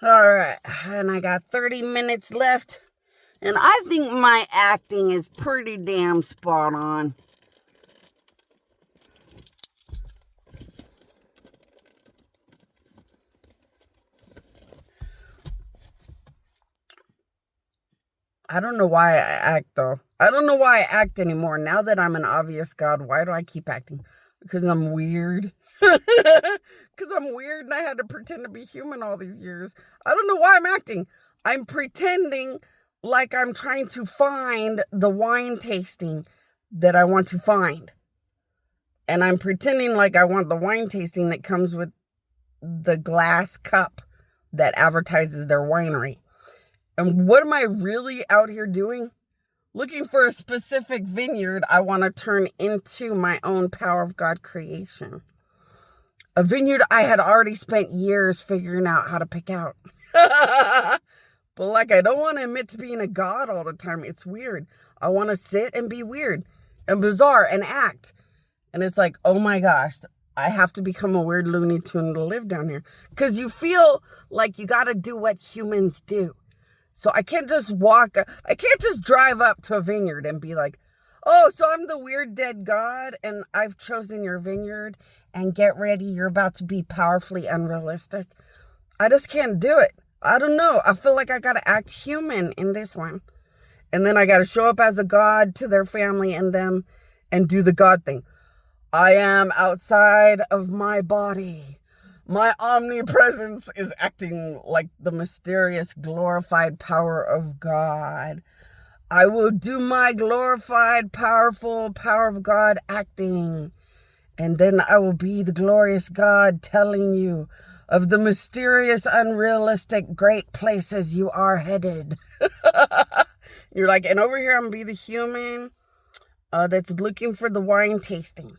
All right, and I got 30 minutes left, and I think my acting is pretty damn spot on. I don't know why I act, though. I don't know why I act anymore. Now that I'm an obvious God, why do I keep acting? Because I'm weird. Because I'm weird and I had to pretend to be human all these years. I don't know why I'm acting. I'm pretending like I'm trying to find the wine tasting that I want to find. And I'm pretending like I want the wine tasting that comes with the glass cup that advertises their winery. And what am I really out here doing? Looking for a specific vineyard I want to turn into my own power of God creation. A vineyard I had already spent years figuring out how to pick out. But like, I don't want to admit to being a god all the time. It's weird. I want to sit and be weird and bizarre and act. And it's like, oh my gosh, I have to become a weird Looney Tune to live down here. Because you feel like you got to do what humans do. So I can't just drive up to a vineyard and be like, oh, so I'm the weird dead god and I've chosen your vineyard and get ready, you're about to be powerfully unrealistic. I just can't do it. I don't know. I feel like I got to act human in this one. And then I got to show up as a god to their family and them and do the god thing. I am outside of my body. My omnipresence is acting like the mysterious, glorified power of God. I will do my glorified, powerful power of God acting. And then I will be the glorious God telling you of the mysterious, unrealistic, great places you are headed. You're like, and over here I'm going to be the human that's looking for the wine tasting.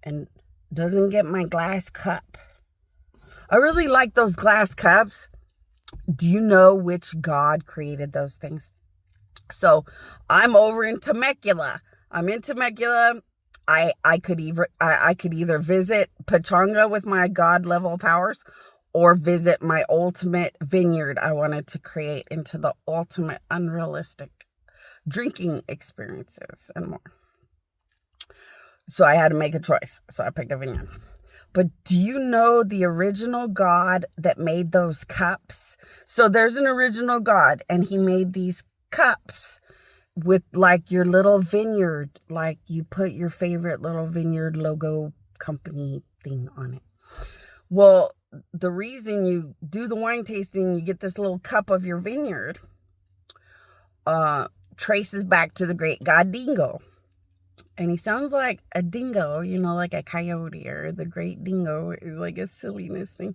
And doesn't get my glass cup. I really like those glass cups. Do you know which god created those things? So I'm over in Temecula. I'm in Temecula. I could either visit Pachanga with my god level powers or visit my ultimate vineyard I wanted to create into the ultimate unrealistic drinking experiences and more. So I had to make a choice. So I picked a vineyard. But do you know the original God that made those cups? So there's an original God and he made these cups with like your little vineyard, like you put your favorite little vineyard logo company thing on it. Well, the reason you do the wine tasting, you get this little cup of your vineyard, traces back to the great god Dingo. And he sounds like a dingo, like a coyote, or the great dingo is like a silliness thing.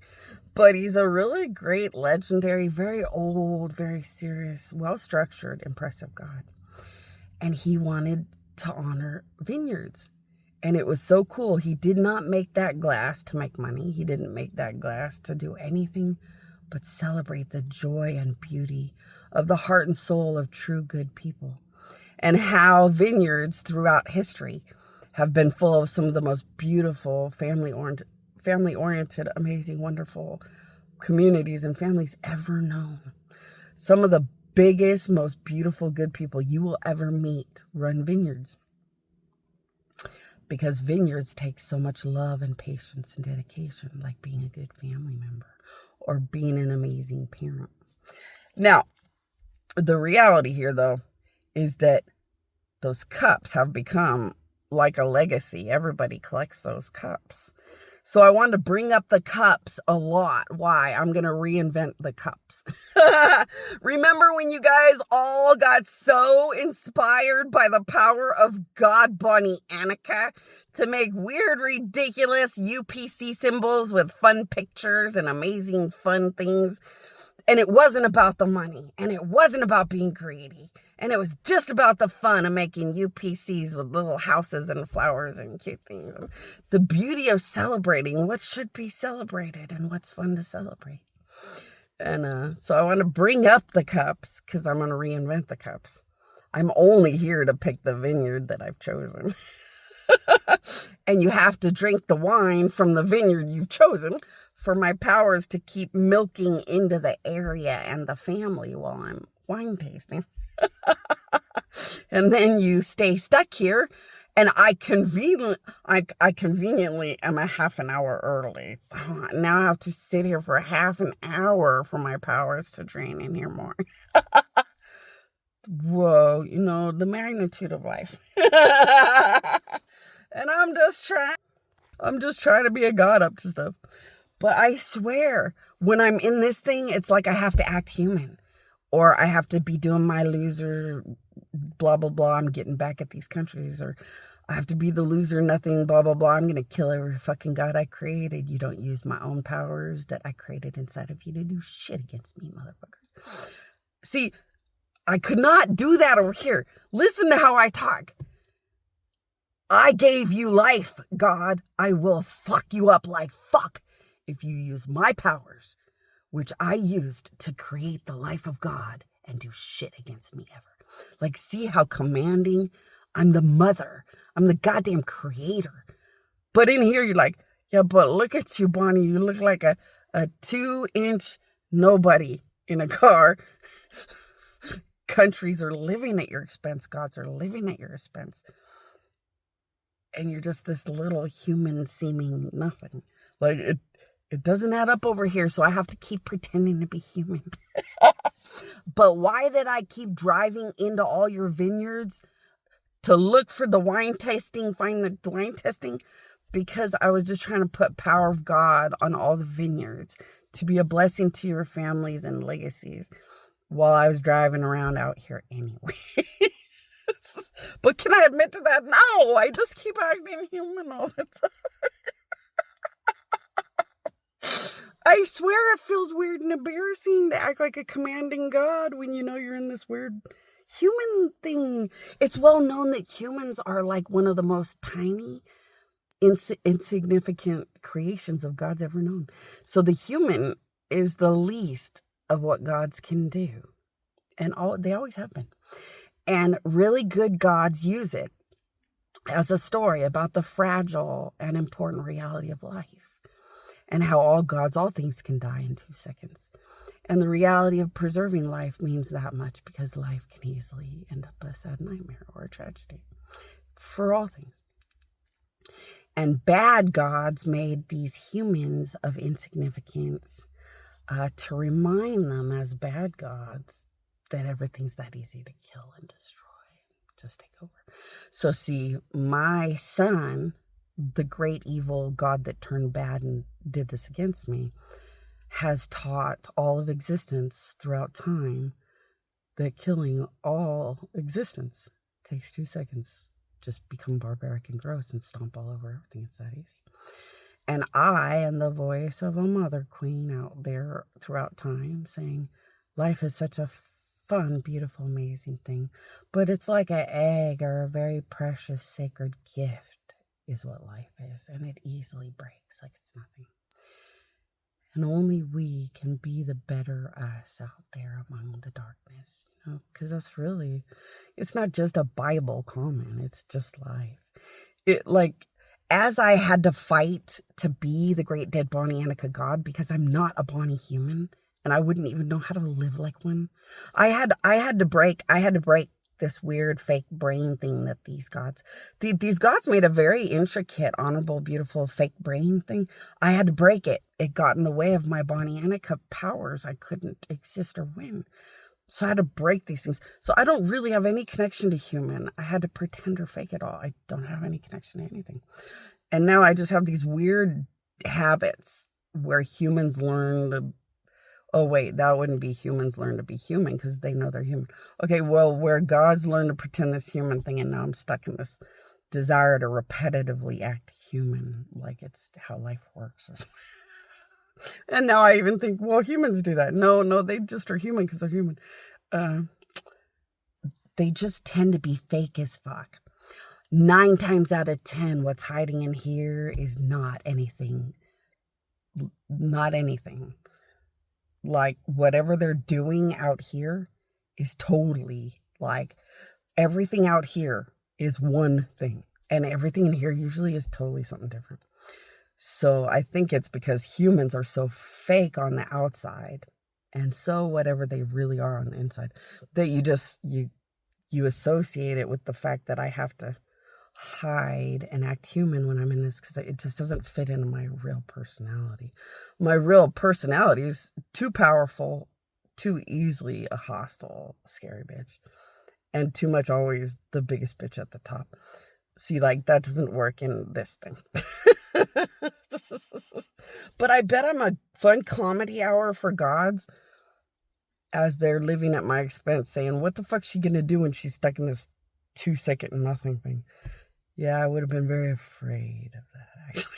But he's a really great, legendary, very old, very serious, well-structured, impressive God. And he wanted to honor vineyards. And it was so cool. He did not make that glass to make money. He didn't make that glass to do anything but celebrate the joy and beauty of the heart and soul of true good people. And how vineyards throughout history have been full of some of the most beautiful, family-oriented, amazing, wonderful communities and families ever known. Some of the biggest, most beautiful, good people you will ever meet run vineyards. Because vineyards take so much love and patience and dedication, like being a good family member or being an amazing parent. Now, the reality here, though, is that those cups have become like a legacy. Everybody collects those cups. So I wanted to bring up the cups a lot. Why? I'm going to reinvent the cups. Remember when you guys all got so inspired by the power of God Bunny Annika to make weird, ridiculous UPC symbols with fun pictures and amazing fun things? And it wasn't about the money, and it wasn't about being greedy, and it was just about the fun of making UPCs with little houses and flowers and cute things. And the beauty of celebrating what should be celebrated and what's fun to celebrate. And so I want to bring up the cups because I'm going to reinvent the cups. I'm only here to pick the vineyard that I've chosen. And you have to drink the wine from the vineyard you've chosen for my powers to keep milking into the area and the family while I'm wine tasting. And then you stay stuck here, and I conveniently am a half an hour early. Now I have to sit here for half an hour for my powers to drain in here more. Whoa, the magnitude of life. And I'm just trying to be a god up to stuff. But I swear, when I'm in this thing, it's like I have to act human. Or I have to be doing my loser, blah, blah, blah, I'm getting back at these countries. Or I have to be the loser, nothing, blah, blah, blah, I'm going to kill every fucking god I created. You don't use my own powers that I created inside of you to do shit against me, motherfuckers. See, I could not do that over here. Listen to how I talk. I gave you life, God. I will fuck you up like fuck if you use my powers, which I used to create the life of God, and do shit against me ever. Like, see how commanding? I'm the mother. I'm the goddamn creator. But in here, you're like, yeah, but look at you, Bonnie. You look like a 2-inch nobody in a car. Countries are living at your expense. Gods are living at your expense. And you're just this little human seeming nothing. Like, it doesn't add up over here, so I have to keep pretending to be human. But why did I keep driving into all your vineyards to look for the wine tasting, find the wine testing? Because I was just trying to put power of God on all the vineyards to be a blessing to your families and legacies while I was driving around out here anyway. But can I admit to that? No, I just keep acting human all the time. I swear it feels weird and embarrassing to act like a commanding God when you know you're in this weird human thing. It's well known that humans are like one of the most tiny, insignificant creations of God's ever known. So the human is the least of what gods can do. And they always have been. And really good gods use it as a story about the fragile and important reality of life, and how all things can die in 2 seconds. And the reality of preserving life means that much, because life can easily end up a sad nightmare or a tragedy for all things. And bad gods made these humans of insignificance to remind them, as bad gods, that everything's that easy to kill and destroy. Just take over. So see, my son, the great evil God that turned bad and did this against me, has taught all of existence throughout time that killing all existence takes 2 seconds. Just become barbaric and gross and stomp all over everything. It's that easy. And I am the voice of a mother queen out there throughout time saying, life is such a fun, beautiful, amazing thing. But it's like an egg or a very precious, sacred gift is what life is. And it easily breaks like it's nothing. And only we can be the better us out there among the darkness, because that's really, it's not just a Bible comment. It's just life. As I had to fight to be the great dead Bonnie Annika God, because I'm not a Bonnie human, and I wouldn't even know how to live like one. I had to break this weird fake brain thing that these gods made a very intricate, honorable, beautiful fake brain thing. I had to break it. It got in the way of my Bonnie Annika powers. I couldn't exist or win. So I had to break these things. So I don't really have any connection to human. I had to pretend or fake it all. I don't have any connection to anything. And now I just have these weird habits where humans learn to, oh wait, that wouldn't be humans learn to be human because they know they're human. Okay, well, where gods learn to pretend this human thing, and now I'm stuck in this desire to repetitively act human, like it's how life works or something. And now I even think, well, humans do that. No, they just are human because they're human. They just tend to be fake as fuck. 9 times out of 10, what's hiding in here is not anything. Not anything. Like, whatever they're doing out here is totally, like, everything out here is one thing. And everything in here usually is totally something different. So I think it's because humans are so fake on the outside and so whatever they really are on the inside that you associate it with the fact that I have to hide and act human when I'm in this because it just doesn't fit into my real personality. My real personality is too powerful, too easily a hostile, scary bitch, and too much always the biggest bitch at the top. See, like, that doesn't work in this thing. But I bet I'm a fun comedy hour for gods as they're living at my expense saying, what the fuck's she gonna do when she's stuck in this 2-second nothing thing? Yeah, I would have been very afraid of that, actually.